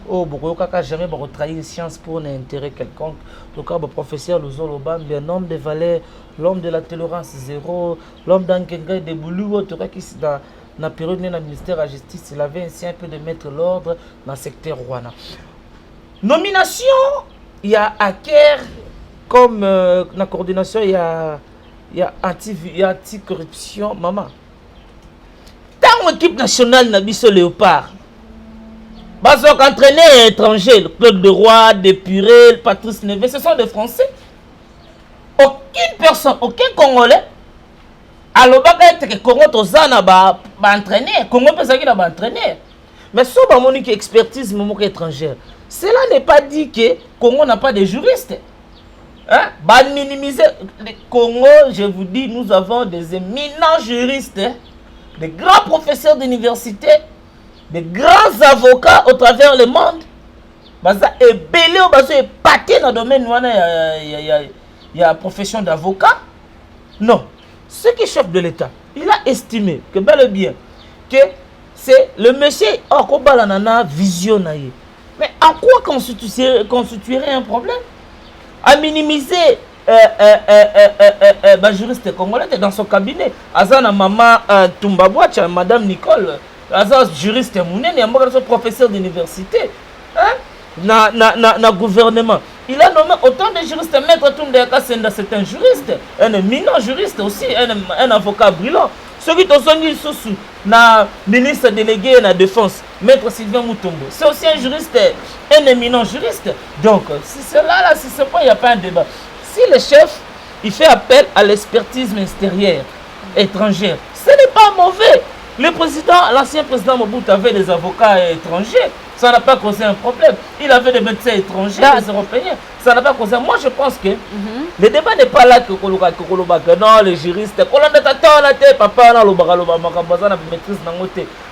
Speaker 2: Oh, beaucoup de jamais trahir science pour un intérêt quelconque. Donc, le professeur Luzoloban, un homme de valeur, l'homme de la tolérance zéro, l'homme d'Ankenga de Boulou, tout cas qui dans la période du ministère de la Justice, il avait ainsi un peu de mettre l'ordre dans le secteur Rwanda. Nomination, il y a Aker comme la coordination, il y a anti-corruption, maman. Dans l'équipe nationale, Nabiso Léopard, Bazok entraîneur étranger, le Claude de Roy, Depuré, Patrice Neve, ce sont des Français. Aucune personne, aucun Congolais, à l'Obaka, que Congo Tozana va entraîner, Congo peut s'agir va entraîner. Mais si on a une expertise étrangère, cela n'est pas dit que Congo n'a pas de juristes. Hein? Bah, minimiser le Congo, je vous dis, nous avons des éminents juristes, hein? Des grands professeurs d'université, des grands avocats au travers le monde. Baza est belé ou baza est pâté dans le domaine où il y a la profession d'avocat. Non. Ce qui est chef de l'État, il a estimé que bel et bien que c'est le monsieur Okobalanana visionnaire. Mais en quoi constituerait un problème? À minimiser juriste congolais dans son cabinet. Azana maman Tumbabouacha, madame Nicole, Azana juriste mounene, professeur d'université, hein? Na gouvernement. Il a nommé autant de juristes. Maître Toundeka Senda, c'est un juriste, un éminent juriste aussi, un avocat brillant. Ceux qui sont sous na ministre délégué à la défense, Maître Sylvain Moutombo, c'est aussi un juriste, un éminent juriste. Donc, si c'est là, si ce point, il n'y a pas un débat. Si le chef, il fait appel à l'expertise ministérielle étrangère, ce n'est pas mauvais. Le président, l'ancien président Mobutu avait des avocats étrangers. Ça n'a pas causé un problème. Il avait des médecins étrangers, des Européens. Ça n'a pas causé. Moi, je pense que le débat n'est pas là que non, les juristes. Papa,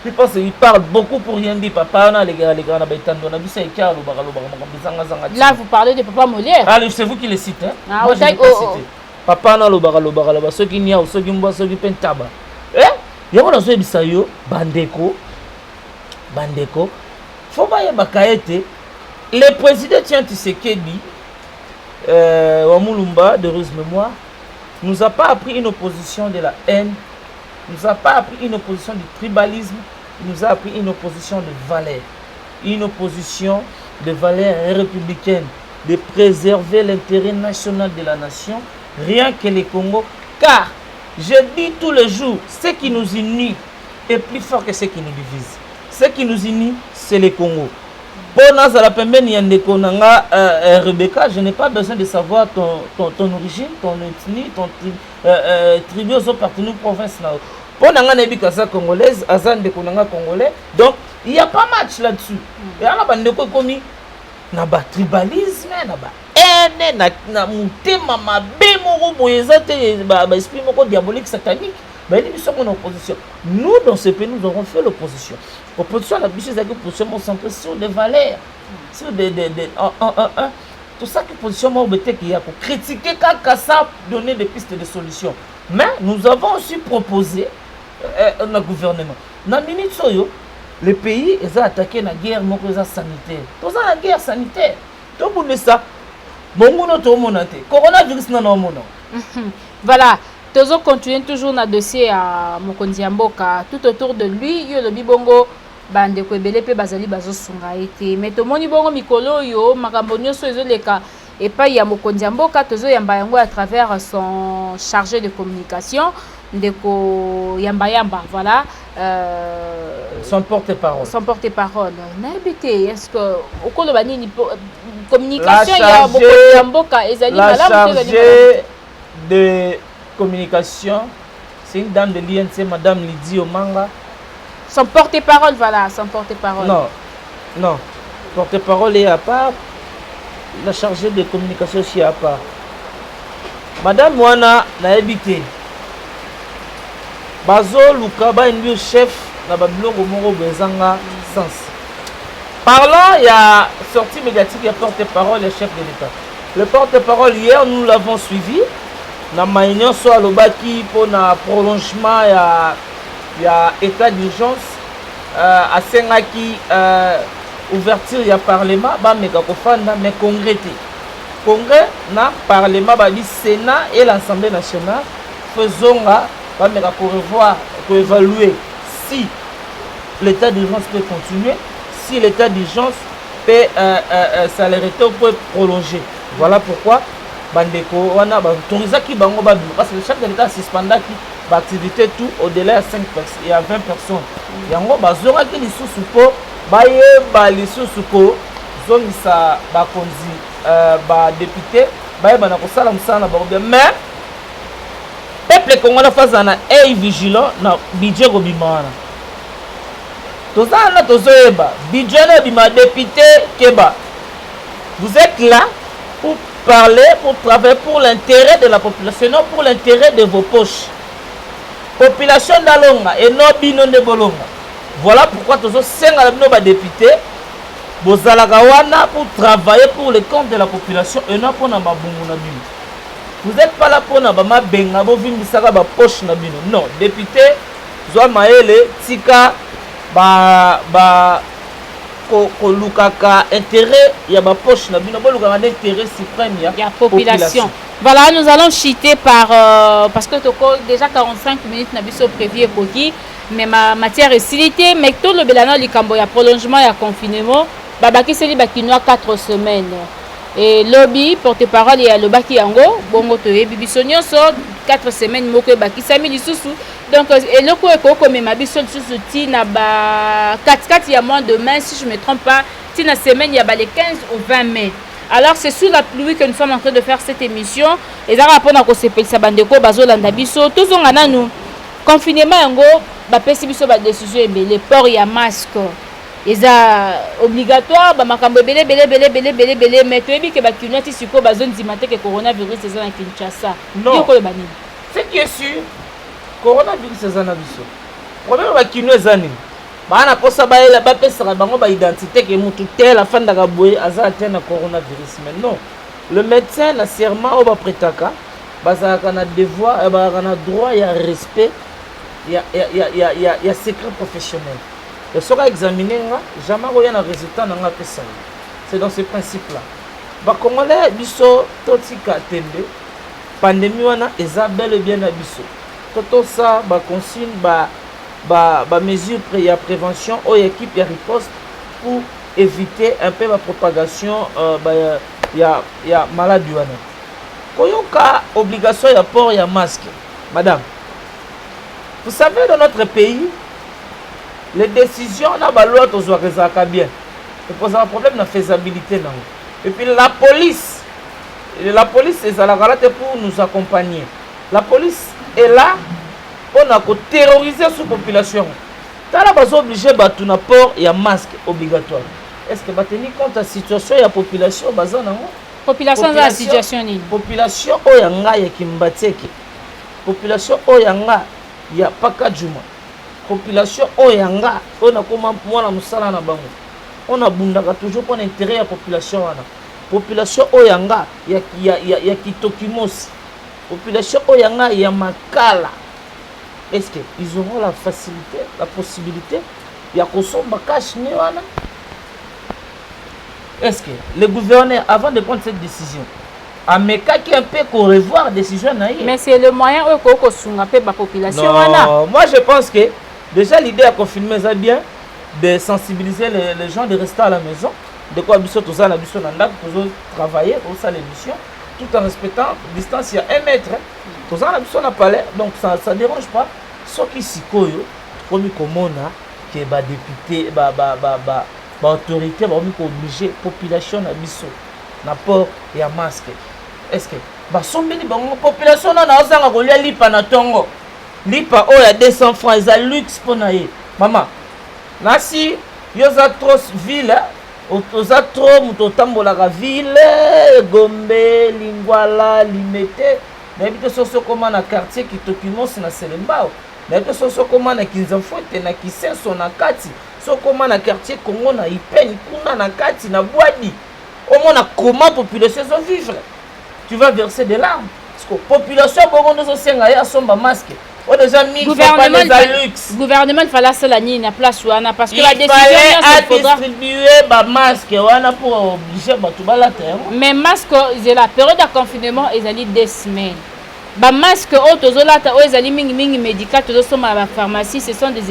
Speaker 2: je pense qu'il parle beaucoup pour rien dire. Papa, là,
Speaker 1: vous parlez de Papa Molière.
Speaker 2: Ah, c'est vous qui le citez.
Speaker 1: Ah,
Speaker 2: moi, je ne pas citer. Papa, là, ceux qui n'y a, ceux qui me ceux qui peignent tabac. Il y a des gens Bandeko. Faut pas y avoir le président Tshisekedi, Wamulumba, de heureuse mémoire, nous a pas appris une opposition de la haine, nous a pas appris une opposition du tribalisme, il nous a appris une opposition de valeurs, une opposition de valeurs républicaines, de préserver l'intérêt national de la nation, rien que les Congo, car je dis tous les jours, ce qui nous unit est plus fort que ce qui nous divise. Ce qui nous unit, c'est le Congo. Rebecca, je n'ai pas besoin de savoir ton origine, ton ethnie, ton tribu aux partenaires province. Pour les congolaise, congolais. Donc, il n'y a pas match là-dessus. Il y a un tribalisme, diabolique, satanique. Nous, dans ce pays, nous avons fait l'opposition. L'opposition, la biche, c'est l'opposition centrée sur des valeurs, sur tout ça qui position qui a pour critiquer quand ça donner des pistes de solutions. Mais nous avons aussi proposé le gouvernement. Dans la minute soyo, le pays est attaqué la guerre sanitaire. Tout ça la guerre sanitaire. Tout le monde ça. Coronavirus non.
Speaker 1: Voilà. Tozo continue toujours na dossier à Mokonzi Mboka. Tout autour de lui, il y a le bibongo bande ko ebele pe bazali bazo sunga été. Mais to moni bongo mikolo yo makambo nyoso ezoleka et pas ya Mokonzi Mboka tozo yamba yango à travers son chargé de communication ndeko yamba voilà
Speaker 2: son porte-parole.
Speaker 1: Son porte-parole. Na habité est-ce que au kolo banini communication ya Mokonzi Mboka ezali malamu
Speaker 2: chargé de communication, c'est une dame de l'INC, Madame Lydie Omanga.
Speaker 1: Son porte-parole, voilà, son porte-parole.
Speaker 2: Non. Porte-parole est à part. La chargée de communication aussi à part. Madame Wana n'a habité. Bazo Lukaba est chef na Babylon Romoro Bezanga Sens. Parlant, il y a sortie médiatique, il y a porte-parole et chef de l'État. Le porte-parole hier, nous l'avons suivi. Na réunion soit le baki pour un prolongement il y a état d'urgence à Sengaki ouverture il y a parlement ba meka kofanda mais congrès na parlement ba Sénat et l'Assemblée nationale faisons ba meka pour revoir pour évaluer si l'état d'urgence peut continuer, si l'état d'urgence peut s'arrêter ou peut prolonger. Voilà pourquoi bandeko wana ba autorisaki bango ba parce que le chef de l'État suspendaki ba activité tout au-delà de 5 personnes et à 20 personnes. Yango bazoraki lisusu po bayeba lisusu ko zongisa ba konzi ba député bayeba na kosala musana ba bien mais peuple congolais face na œil vigilant na budget ko bimana. Tozana tozoyeba budget na bima député keba. Vous êtes là pour parler, pour travailler pour l'intérêt de la population, non pour l'intérêt de vos poches. Population d'Alonga et non bino de Bolonga. Voilà pourquoi tous ces députés pour travailler pour le compte de la population et non pour Nababungu Nabino. Vous n'êtes pas là pour Nabama Benga, vous venez de poche Nabino. Non, député, Zoa Maele, Tika, Lukaka intérêt il y a ma poche na bino bolukaka intérêt suprême il y a
Speaker 1: population. Voilà, nous allons chiter par parce que déjà 45 minutes na biso prévu et koki mais ma matière est silité mais tout le belano likambo ya prolongement ya confinement babaki seli bakinoa 4 semaines et lobby porte-parole ya lobaki yango bongo to yebi biso nyonso 4 semaines moko baki sami lisusu. Donc, eloko eko mema biso lisusu tina ba 4 il y a moins de mai si je me trompe pas tina semaine il y a les 15 ou 20 mai. Alors c'est sous la pluie que nous sommes en train de faire cette émission et ça rapport na ko sepelisa bandeko bazolanda biso tozonga nanu confinement yango ba pesi biso ba décision ebele port ya masque eza obligatoire ba makambo belé mais toyebi ke ba kinoti siko bazondima te ke coronavirus eza na Kinshasa.
Speaker 2: Non. Ce qui est sûr coronavirus eza na biso problème ba kino eza nini bana posa baela bapesaka bango ba identité ke mutu tel afandaka boye aza te na coronavirus mais non le médecin na serment o ba pretaka bazaka na devoir bazaka na droit ya respect ya secret professionnel et soka examiner nga jamais ko yana résultat na nga pesa c'est dans ce principe là ba congolais biso totika tembe pandémie wana eza bel et bien na biso tout ça ba consigne ba mesure ya prévention ou équipe ya riposte pour éviter un peu la propagation ya maladie wana koyoka obligation ya port ya masque. Madame, vous savez dans notre pays les décisions na ba loi tozwa rezaka bien et pose un problème na faisabilité nango et puis la police est à la galate pour nous accompagner. La police est là on a terroriser sous population. Tala bazo obligé batu na port ya masque obligatoire. Est-ce que tenir compte de la situation ya population baza nango?
Speaker 1: Population za situation nini?
Speaker 2: Population oyanga ya Kimbateke. Population oyanga ya Pakajuma. Population oyanga on a comment mwana musala na bango. On a bundaka toujours pour l'intérêt ya population wana. Population oyanga ya Kitokimosi. Population oyanga ya Makala. Est-ce qu'ils auront la facilité, la possibilité de consommer cash wana? Est-ce que le gouverneur, avant de prendre cette décision, a mis un peu qu'on revoir la décision?
Speaker 1: Mais c'est le moyen où on a la population.
Speaker 2: Non, moi je pense que déjà l'idée à confirmer ça bien, de sensibiliser les gens de rester à la maison, de quoi tout ça, la mission pour travailler pour ça l'émission, tout en respectant la distance, il y a 1 mètre. Tout ça, la mission n'a pas l'air, donc ça ne dérange pas. Ce qui s'y colle, comme on a, que les députés, les autorités, les obligés, la population na biso, na port et à masque. Est-ce que la population n'a pas lipa na tongo? Lipa, il y a 200 francs, il y a luxe pour naïe. Maman, nasi, il y a trop ville, oza trop mutotambolaka ville Gombe Lingwala Limete na bito soso koma na quartier Kitokimosi na Selembao na bito soso koma na Kinzamfote na Kisenso na kati so koma na quartier Kongo na Ipeni kuna na kati na Bwadi Au moins, comment la population va vivre? Tu vas verser des larmes. Parce que la population, a masque. On a déjà mis
Speaker 1: gouvernement, il fallait se la nier place parce que la
Speaker 2: décision distribuer des masques pour obliger à terre.
Speaker 1: Mais masque, la période de confinement, ils allaient 2 semaines. Les masques, ils allaient médical, à la pharmacie, ce sont des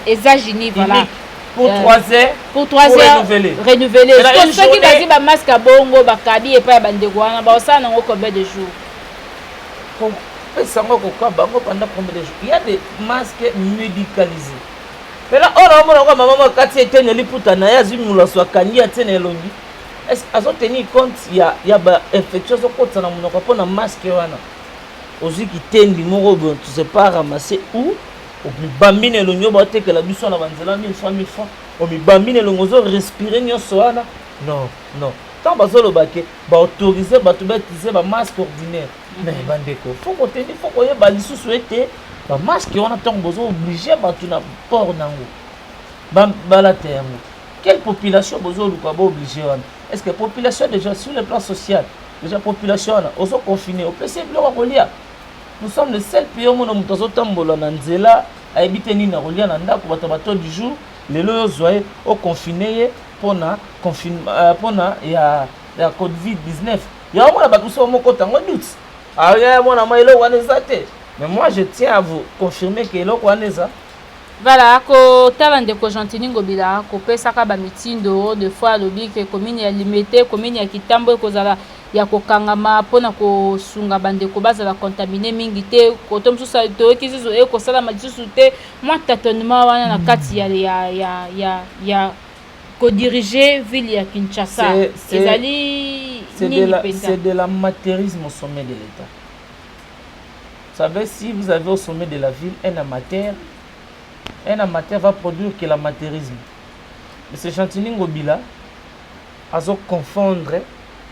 Speaker 1: exagénies. Voilà.
Speaker 2: Pour 3 heures.
Speaker 1: Pour 3 heures. Renouveler. Comme ceux qui disent que masque à bongo, bakabi et pas bandegouana, ça n'a combien de jours?
Speaker 2: Pendant combien de jours? Il y a des masques médicalisés. Mais là, on a maman Kati était neli putana ya zimu la swakani atene elongi. Est-ce qu'ils ont tenu compte il y a infection so kota na munoko pona masque wana. Ozi ki tendi moko bon tu sais pas ramasser où au mi bambine elongi ba te que la biso na banzela 1000 francs. Au mi bambine elongi zo respirer nyoso wana. Non. Tant bazolo bake ba autoriser ba to ba utiliser ba masque ordinaire. Mais bandeko, faut qu'on tenir, faut qu'on y ait balisou souhaité. Ba masque on attend besoin obligé ba tu na port nango. Ba la terre. Quelle population besoin ou pas obligé? Est-ce que la population déjà sur le plan social, déjà population on sont confinés au PC nous sommes le seul pays au monde où nous tambola na nzela a habiter ni na rolia na ndako batabato du jour les lois zoé au confiné pour na ya COVID-19. Il y a un monde qui sont doute. Mais moi je tiens à vous confirmer que l'eau
Speaker 1: voilà, ko talande ko Gentini Ngobila ko pesa ka ba mitindo de fois lobi que commune ya limité commune ya Kitambo ko zala ya ko kangama pona ko sunga bande ko bazala contaminé mingi te ko tom susa to kizizo e ko sala majisusu te moi tâtonnement wana na kati ya ko diriger ville ya Kinshasa
Speaker 2: c'est de l'amateurisme au sommet de l'État. Vous savez, si vous avez au sommet de la ville un amateur va produire que l'amateurisme. Mais c'est Gentini Ngobila a confondre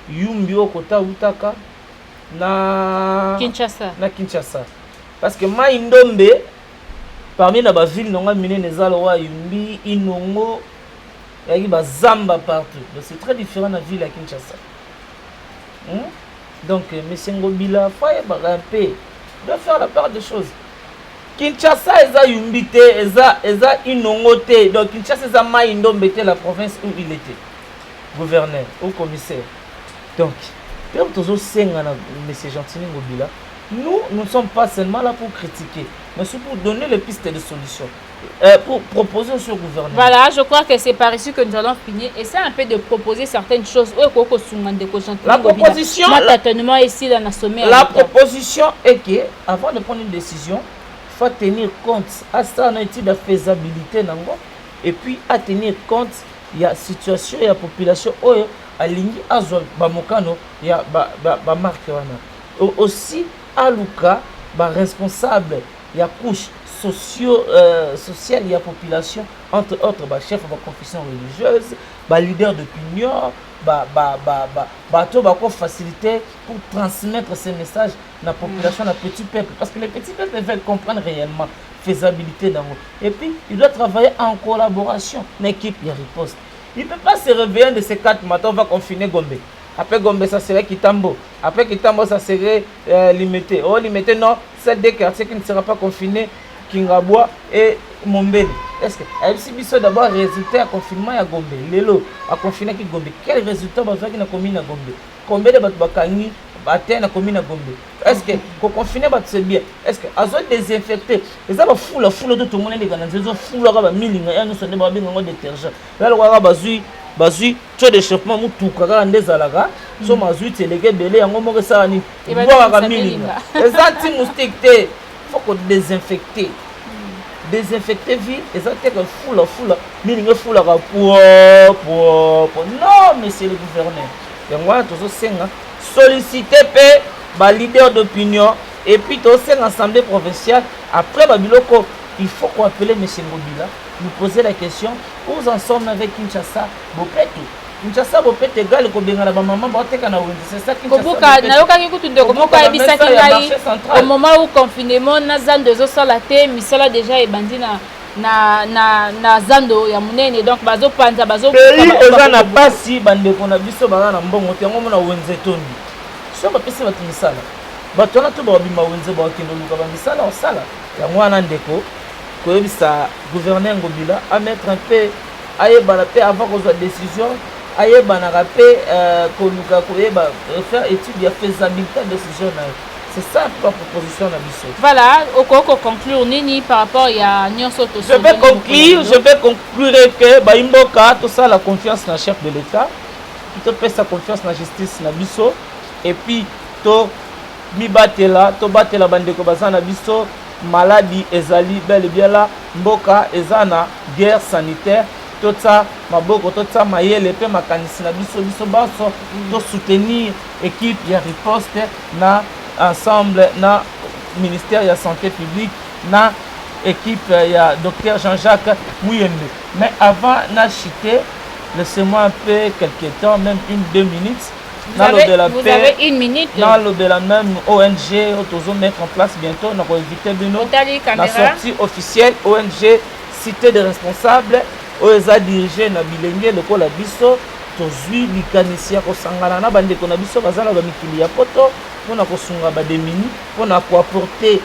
Speaker 2: Yumbi au Kota Utaka na Kinshasa. Parce que Maïndombe, parmi les villes, nous avons mis les Alois, Yumbi, Inongo, il y a Zamba partout. C'est très différent de la ville à Kinshasa. Donc, M. Ngobila, il doit faire la part des choses. Kinshasa eza yumbite eza inongote donc Kinshasa eza Maïndombe la province où il était gouverneur ou commissaire. Donc comme toujours senga na monsieur Gentini Ngobila, nous ne sommes pas seulement là pour critiquer mais aussi pour donner les pistes de solutions pour proposer au gouvernement. Voilà, je crois que c'est par ici que nous allons finir et c'est un peu de proposer certaines choses. La proposition la proposition est que avant de prendre une décision il faut tenir compte à ça une étude de faisabilité et puis à tenir compte il y a situation et la population à lingi azol bamokano il y a ba marque wana aussi à Luka ba responsable il y a couche sociale il y a population entre autres ba chef de confession religieuse ba leader d'opinion bateau va faciliter pour transmettre ces messages à la population, à petit peuple. Parce que les petits peuples veulent comprendre réellement faisabilité dans et puis, il doit travailler en collaboration. L'équipe, il y a riposte. Il ne peut pas se réveiller de ces 4 matins, on va confiner Gombe. Après Gombe, ça serait Kitambo. Après Kitambo, ça serait limité. Oh, limité, non, c'est des quartiers qui ne sera pas confinés, Kingabwa et Mombele. Est-ce que si d'abord résultat à confinement à Gombe, Lelo a confiné qui Gombe, quel résultat va faire qui na commune à Gombe? Combien de bakani atteint la commune à Gombe? Est-ce que pour confiner c'est bien? Est-ce que azo désinfecté? Les aba foule de tout le monde les gars, ils ont foule là milinga et nous sommes des babins en détergent. Là le roi bazui tu d'échauffement mutu kaka ndezalaga, so mazui télégué belé en mo ça ni. Boire à milinga. Les anti-moustiques té faut qu'on désinfecter. Désinfecter ville et ça fait que foule milinga foule là pour non monsieur le gouverneur. Et moi toujours senga solliciter les leaders d'opinion et puis aussi l'Assemblée provinciale. Après Babiloko, il faut qu'on appelle M. Ngobila, nous poser la question où en sommes avec Kinshasa, Bopeto. Kinshasa Bopeto égal que bien la maman Boteka na Wendy. C'est ça Kinshasa.
Speaker 1: Au moment où confinement, Nazan de Zosalate, Misala déjà est bandit na zando ya munene donc bazo panza bazo
Speaker 2: pays eza na pasi bandeko na biso baza na mbongo te yango mona wenze toni so bapesi bato misala bato wana to babima wenze bakende luka bamisala osala yango wana ndeko koyebisa gouverneur Ngobila à mettre un peu ayebana pe avant kozwa décision ayebanaka pe koluka koyeba faire étude ya faisabilité décision na c'est ça la proposition na biso.
Speaker 1: Voilà, okoko conclure nini par rapport ya nyonso to.
Speaker 2: Je vais conclure que baimboka tout ça la confiance na chef de l'État, to pesa sa confiance na justice na biso et puis to mibatela to batela bandeko bazana biso maladie ezali bel et bien là mboka ezana guerre sanitaire tout ça maboko tout ça mayele pe makanisi na biso baso to soutenir équipe ya riposte na ensemble na ministère de la santé publique na équipe ya docteur Jean-Jacques Mouyembe. Mais avant na chiter, laissez-moi un peu quelques temps, même 1-2 minutes.
Speaker 1: Vous avez 1 minute.
Speaker 2: Dans le de la même ONG, nous allons mettre en place bientôt, nous allons éviter la sortie officielle ONG cité des responsables, OESA dirigé na bilenge le kola biso, tozui likanisia ko sangana na bande ko na biso bazala ba mikili ya poto. On a kosunga ba demini on a apporter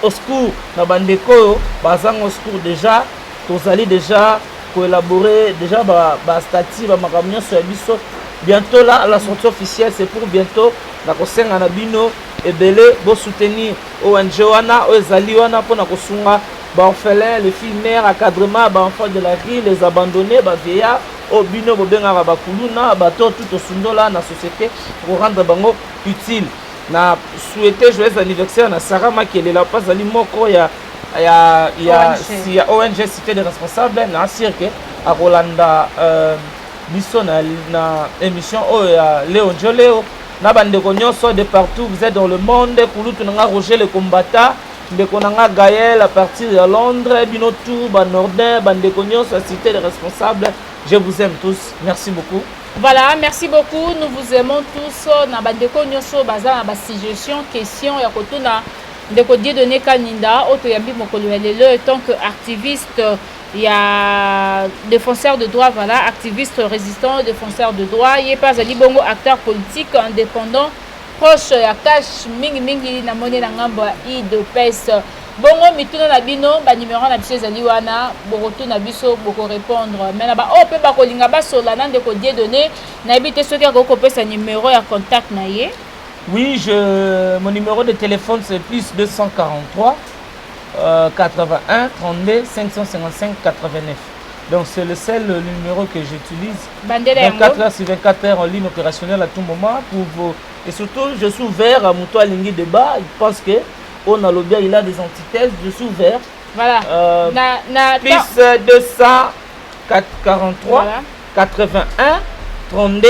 Speaker 2: au secours na bandeko bazang au secours déjà tozali déjà collaborer déjà ba statut ba makamyo sur biso bientôt là la sortie officielle c'est pour bientôt na kosenga na bino ebele bo soutenir ONG wana ezali wana pona kosunga ba orphelins les filles mères encadrement ba enfants de la rue les abandonnés ba vieillards au bino bobengaka bakuluna bato tout osundola na société pour rendre bango utile na souhaiter joyeux anniversaire na Sarah Makele la pas ali moko ya ONG cité des responsables na cirque à Rolanda biso na émission ya Léon Joleo na bandeko nyonso de partout vous êtes dans le monde kulutu nga Roger le combattant ndeko nanga Gaël à partir de Londres bino tout ba nordin bandeko nyonso cité des responsables. Je vous aime tous. Merci beaucoup.
Speaker 1: Voilà, merci beaucoup. Nous vous aimons tous. Na bandeko nyonso baza na ba suggestion, question ya kotuna ndeko Dieudonné Kaninda auto yambi mokolo lelo en tant que activiste ya défenseur de droit voilà, activiste résistant défenseur de droit, yé pas ali bongo acteur politique indépendant proche ya cash mingi na monnaie na ngambo IDPS. Bongo mituna na bino ba numéro na biso ezali wana boroto na biso boko répondre mais na ba o pe ba kolinga ba sola na ndeko Dieudonné na ebite soki akoko pesa numéro ya contact na ye.
Speaker 2: Oui, mon numéro de téléphone c'est plus 243 81 32 555 89. Donc c'est le seul numéro que j'utilise. 24 heures sur 24 heures en ligne opérationnelle à tout moment pour vous. Et surtout je suis ouvert à Moutoua Lingui débat, je pense que on a le bien, il a des antithèses, je suis ouvert.
Speaker 1: Voilà.
Speaker 2: Plus 243 voilà. 81 32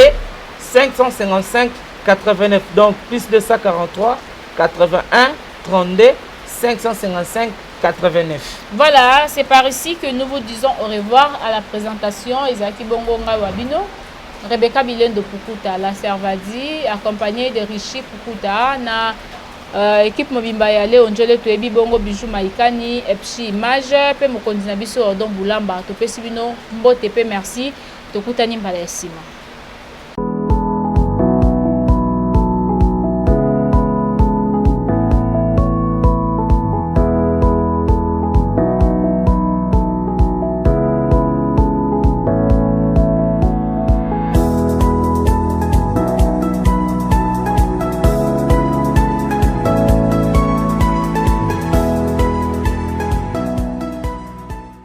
Speaker 2: 555 89. Donc plus 243 81 32 555 89.
Speaker 1: Voilà, c'est par ici que nous vous disons au revoir à la présentation. Isaki Bongonga Wabino, Rebecca Bilendo Pukuta, la Servadi, accompagnée de Rishi Pukuta, na équipe mobimba ya Léon Jolé Tuebi Bongo Bijou Maïkani Epsi Image pe mokonzi na biso Ordon Boulamba to pesi bino mbote pe merci to kutani mbala ya sima.